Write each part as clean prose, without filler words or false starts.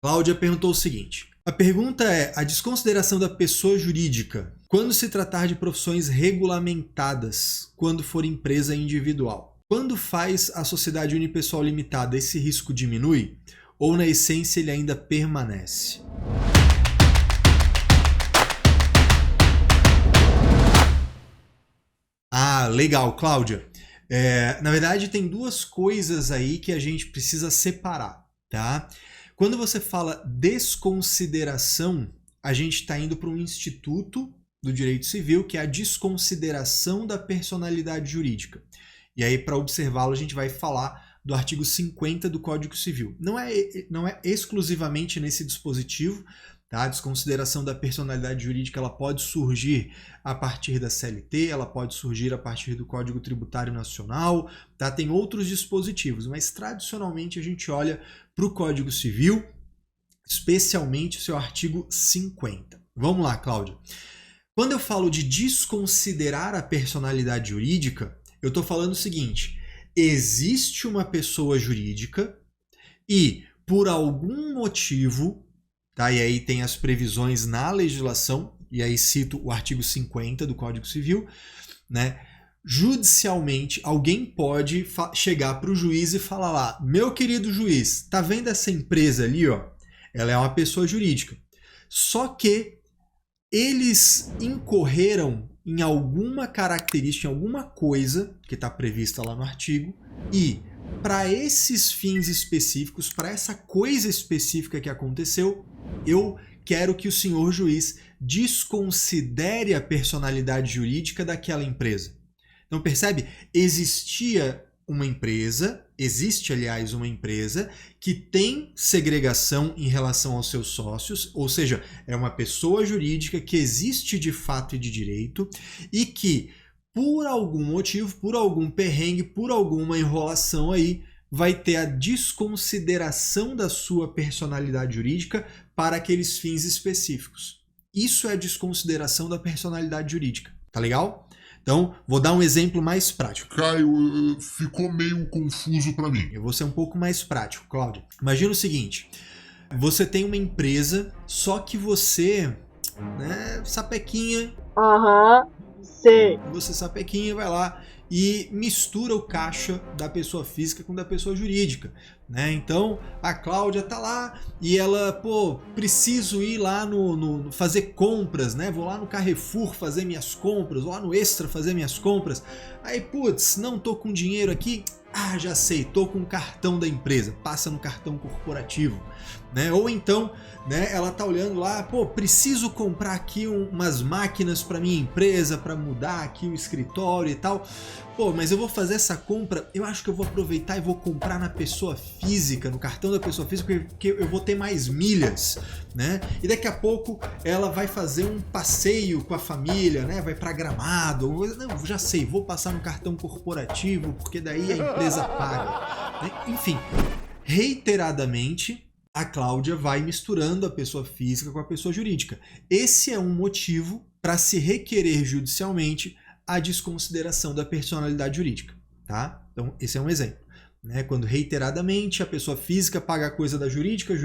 Cláudia perguntou o seguinte. A pergunta é: a desconsideração da pessoa jurídica, quando se tratar de profissões regulamentadas, quando for empresa individual. Quando faz a sociedade unipessoal limitada, esse risco diminui? Ou na essência ele ainda permanece? Ah, legal, Cláudia. Na verdade, tem duas coisas aí que a gente precisa separar, tá? Quando você fala desconsideração, a gente está indo para um instituto do direito civil, que é a desconsideração da personalidade jurídica. E aí, para observá-lo, a gente vai falar do artigo 50 do Código Civil. Não é exclusivamente nesse dispositivo, tá? A desconsideração da personalidade jurídica ela pode surgir a partir da CLT, ela pode surgir a partir do Código Tributário Nacional, tá? Tem outros dispositivos, mas tradicionalmente a gente olha para o Código Civil, especialmente o seu artigo 50. Vamos lá, Cláudia. Quando eu falo de desconsiderar a personalidade jurídica, eu estou falando o seguinte: existe uma pessoa jurídica e, por algum motivo, tá? E aí tem as previsões na legislação, e aí cito o artigo 50 do Código Civil, né? Judicialmente, alguém pode chegar para o juiz e falar lá: meu querido juiz, tá vendo essa empresa ali, ó? Ela é uma pessoa jurídica. Só que eles incorreram em alguma característica, em alguma coisa que está prevista lá no artigo, e para esses fins específicos, para essa coisa específica que aconteceu, eu quero que o senhor juiz desconsidere a personalidade jurídica daquela empresa. Então percebe? Existe, aliás, uma empresa que tem segregação em relação aos seus sócios, ou seja, é uma pessoa jurídica que existe de fato e de direito e que, por algum motivo, por algum perrengue, por alguma enrolação aí, vai ter a desconsideração da sua personalidade jurídica para aqueles fins específicos. Isso é a desconsideração da personalidade jurídica, tá legal? Então, vou dar um exemplo mais prático. Caio, ficou meio confuso para mim. Eu vou ser um pouco mais prático, Cláudio. Imagina o seguinte: você tem uma empresa, só que você, sapequinha. Sei. Você, sapequinha, vai lá e mistura o caixa da pessoa física com o da pessoa jurídica, né? Então, a Cláudia tá lá e ela, preciso ir lá no fazer compras, né? Vou lá no Carrefour fazer minhas compras, vou lá no Extra fazer minhas compras. Aí, não tô com dinheiro aqui. Ah, já sei, tô com o cartão da empresa, passa no cartão corporativo, né? Ou então, né, ela tá olhando lá, preciso comprar aqui umas máquinas para minha empresa, para mudar aqui o escritório e tal. Mas eu vou fazer essa compra, eu acho que eu vou aproveitar e vou comprar na pessoa física, no cartão da pessoa física, porque eu vou ter mais milhas, né? E daqui a pouco ela vai fazer um passeio com a família, né? Vai para Gramado, não, já sei, vou passar no cartão corporativo, porque daí a empresa paga, né? Enfim, reiteradamente a Cláudia vai misturando a pessoa física com a pessoa jurídica. Esse é um motivo para se requerer judicialmente a desconsideração da personalidade jurídica, tá? Então, esse é um exemplo, né? Quando reiteradamente a pessoa física paga a coisa da jurídica, a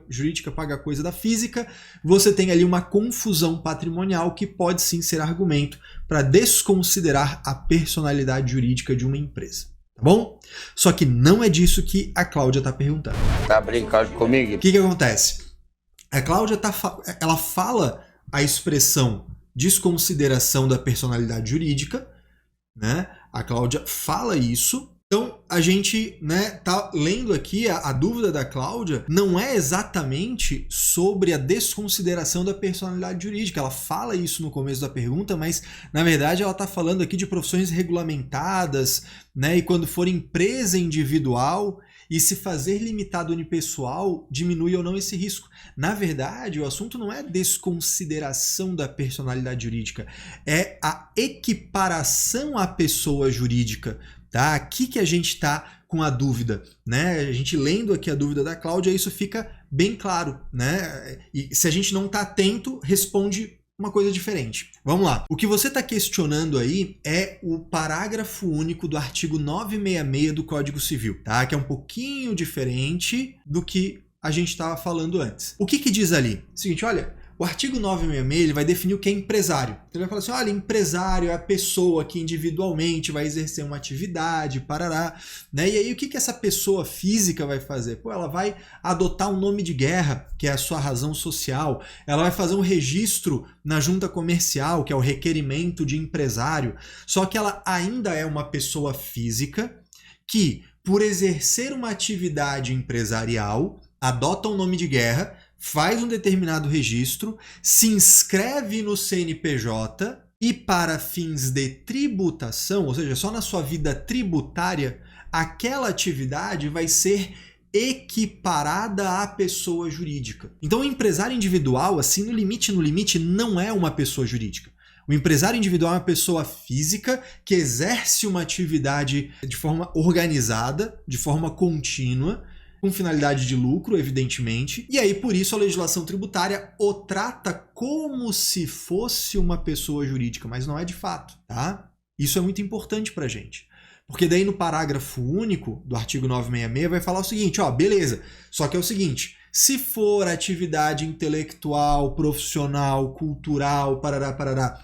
jurídica paga a coisa da física, você tem ali uma confusão patrimonial que pode sim ser argumento para desconsiderar a personalidade jurídica de uma empresa, tá bom? Só que não é disso que a Cláudia está perguntando. Tá brincando comigo? O que acontece? A Cláudia ela fala a expressão desconsideração da personalidade jurídica, né? A Cláudia fala isso. Então, a gente, né, tá lendo aqui a dúvida da Cláudia não é exatamente sobre a desconsideração da personalidade jurídica. Ela fala isso no começo da pergunta, mas, na verdade, ela está falando aqui de profissões regulamentadas, né? E quando for empresa individual e se fazer limitado unipessoal, diminui ou não esse risco. Na verdade, o assunto não é desconsideração da personalidade jurídica, é a equiparação à pessoa jurídica. Tá? Aqui que a gente está com a dúvida, né? A gente lendo aqui a dúvida da Cláudia, isso fica bem claro, né? E se a gente não está atento, responde uma coisa diferente. Vamos lá. O que você está questionando aí é o parágrafo único do artigo 966 do Código Civil, tá? Que é um pouquinho diferente do que a gente estava falando antes. O que diz ali? Seguinte, olha, o artigo 966 ele vai definir o que é empresário. Então ele vai falar assim, olha, empresário é a pessoa que individualmente vai exercer uma atividade, parará, né? E aí o que essa pessoa física vai fazer? Pô, ela vai adotar um nome de guerra, que é a sua razão social, ela vai fazer um registro na junta comercial, que é o requerimento de empresário, só que ela ainda é uma pessoa física que, por exercer uma atividade empresarial, adota um nome de guerra, faz um determinado registro, se inscreve no CNPJ e para fins de tributação, ou seja, só na sua vida tributária, aquela atividade vai ser equiparada à pessoa jurídica. Então o empresário individual, assim, no limite, não é uma pessoa jurídica. O empresário individual é uma pessoa física que exerce uma atividade de forma organizada, de forma contínua, com finalidade de lucro, evidentemente, e aí por isso a legislação tributária o trata como se fosse uma pessoa jurídica, mas não é de fato, tá? Isso é muito importante pra gente, porque daí no parágrafo único do artigo 966 vai falar o seguinte, ó, beleza, só que é o seguinte, se for atividade intelectual, profissional, cultural, parará,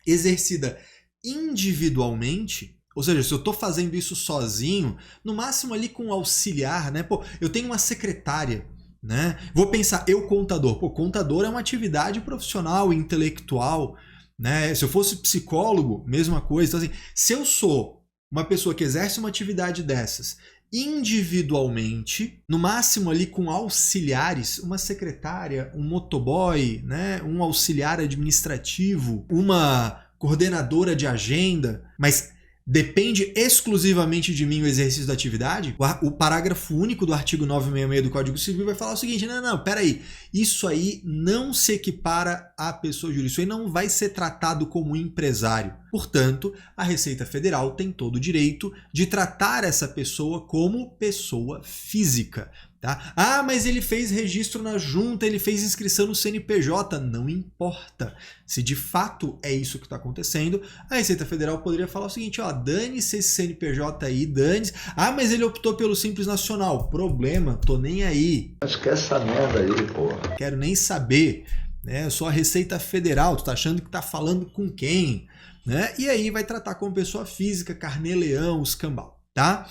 exercida individualmente, ou seja, se eu estou fazendo isso sozinho, no máximo ali com um auxiliar, né? Pô, eu tenho uma secretária, né? Vou pensar, eu contador. Pô, contador é uma atividade profissional, intelectual, né? Se eu fosse psicólogo, mesma coisa. Então, assim, se eu sou uma pessoa que exerce uma atividade dessas individualmente, no máximo ali com auxiliares, uma secretária, um motoboy, né? Um auxiliar administrativo, uma coordenadora de agenda, mas depende exclusivamente de mim o exercício da atividade, o parágrafo único do artigo 966 do Código Civil vai falar o seguinte, não, peraí, isso aí não se equipara à pessoa jurídica, isso aí não vai ser tratado como empresário. Portanto, a Receita Federal tem todo o direito de tratar essa pessoa como pessoa física. Tá? Ah, mas ele fez registro na junta, ele fez inscrição no CNPJ. Não importa. Se de fato é isso que está acontecendo, a Receita Federal poderia falar o seguinte, ó, dane-se esse CNPJ aí, dane-se. Ah, mas ele optou pelo Simples Nacional. Problema, tô nem aí. Acho que é essa merda aí, porra. Quero nem saber. Né? Eu sou a Receita Federal, tu tá achando que tá falando com quem? Né? E aí vai tratar como pessoa física, carnê-leão, escambau. Tá?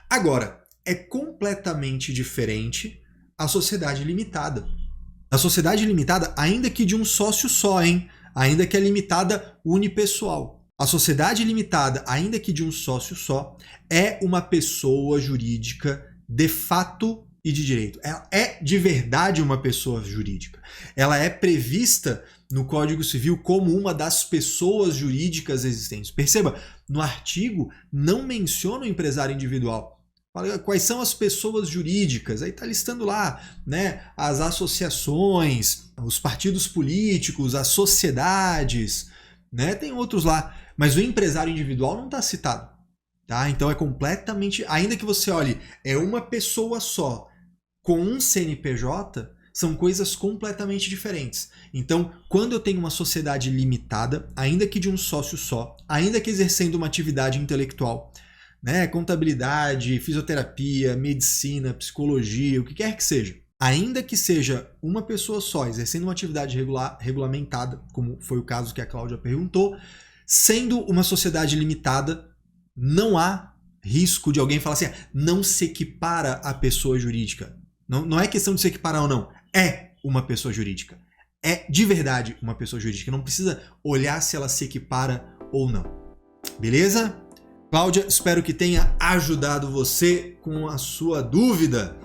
Agora, é completamente diferente a sociedade limitada. A sociedade limitada, ainda que de um sócio só, hein? Ainda que é limitada unipessoal. A sociedade limitada, ainda que de um sócio só, é uma pessoa jurídica de fato e de direito. Ela é de verdade uma pessoa jurídica. Ela é prevista no Código Civil como uma das pessoas jurídicas existentes. Perceba, no artigo não menciona o empresário individual. Quais são as pessoas jurídicas? Aí está listando lá, né, as associações, os partidos políticos, as sociedades, né, tem outros lá. Mas o empresário individual não está citado. Tá? Então é completamente... Ainda que você olhe, é uma pessoa só com um CNPJ, são coisas completamente diferentes. Então, quando eu tenho uma sociedade limitada, ainda que de um sócio só, ainda que exercendo uma atividade intelectual, né, contabilidade, fisioterapia, medicina, psicologia, o que quer que seja. Ainda que seja uma pessoa só, exercendo uma atividade regulamentada, como foi o caso que a Cláudia perguntou, sendo uma sociedade limitada, não há risco de alguém falar assim, não se equipara à pessoa jurídica. Não é questão de se equiparar ou não, é uma pessoa jurídica. É de verdade uma pessoa jurídica, não precisa olhar se ela se equipara ou não. Beleza? Cláudia, espero que tenha ajudado você com a sua dúvida.